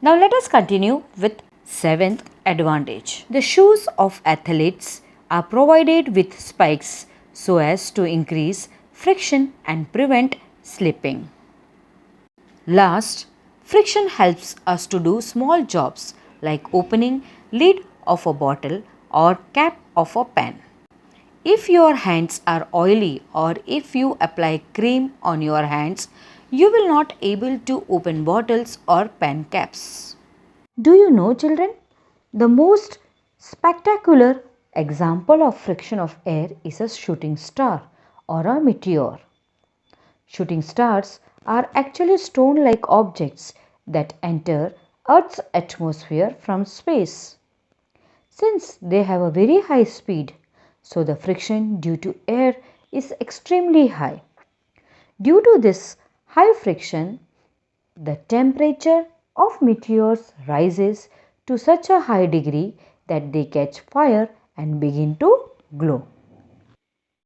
Now let us continue with seventh advantage. The shoes of athletes are provided with spikes so as to increase friction and prevent slipping. Last, friction helps us to do small jobs like opening lid of a bottle or cap of a pen. If your hands are oily or if you apply cream on your hands, you will not able to open bottles or pen caps. Do you know, children? The most spectacular example of friction of air is a shooting star or a meteor. Shooting stars are actually stone-like objects that enter Earth's atmosphere from space. Since they have a very high speed, so the friction due to air is extremely high. Due to this high friction, the temperature of meteors rises to such a high degree that they catch fire and begin to glow.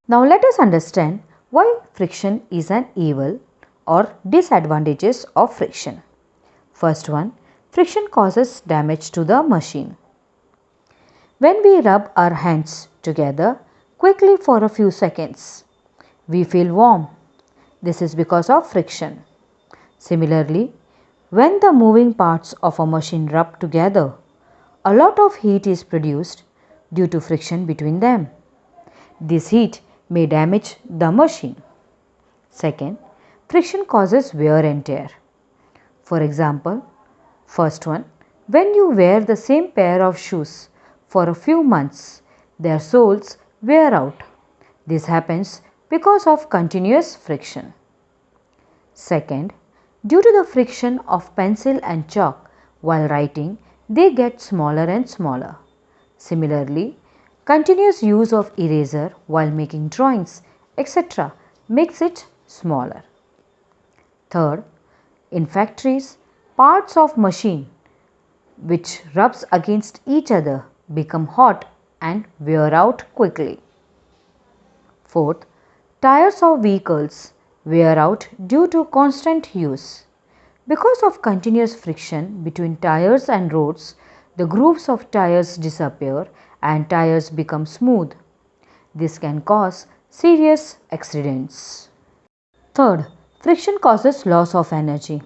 Now let us understand why friction is an evil or disadvantages of friction. First one, friction causes damage to the machine. When we rub our hands together quickly for a few seconds, we feel warm. This is because of friction. Similarly, when the moving parts of a machine rub together, a lot of heat is produced due to friction between them. This heat may damage the machine. Second, friction causes wear and tear. For example, first one, when you wear the same pair of shoes for a few months, their soles wear out. This happens because of continuous friction. Second, due to the friction of pencil and chalk while writing, they get smaller and smaller. Similarly, continuous use of eraser while making drawings, etc. makes it smaller. Third, in factories, parts of machine which rubs against each other become hot and wear out quickly. Fourth, tires of vehicles wear out due to constant use. Because of continuous friction between tires and roads, the grooves of tires disappear and tires become smooth. This can cause serious accidents. Third, friction causes loss of energy.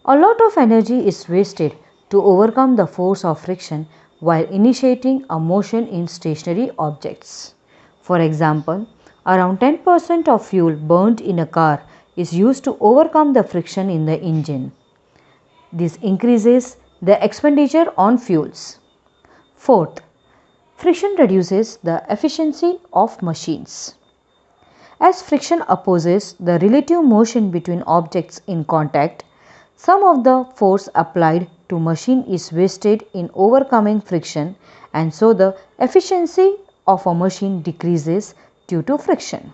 A lot of energy is wasted to overcome the force of friction while initiating a motion in stationary objects. For example, around 10% of fuel burnt in a car is used to overcome the friction in the engine. This increases the expenditure on fuels. Fourth, friction reduces the efficiency of machines. As friction opposes the relative motion between objects in contact, some of the force applied to machine is wasted in overcoming friction, and so the efficiency of a machine decreases due to friction.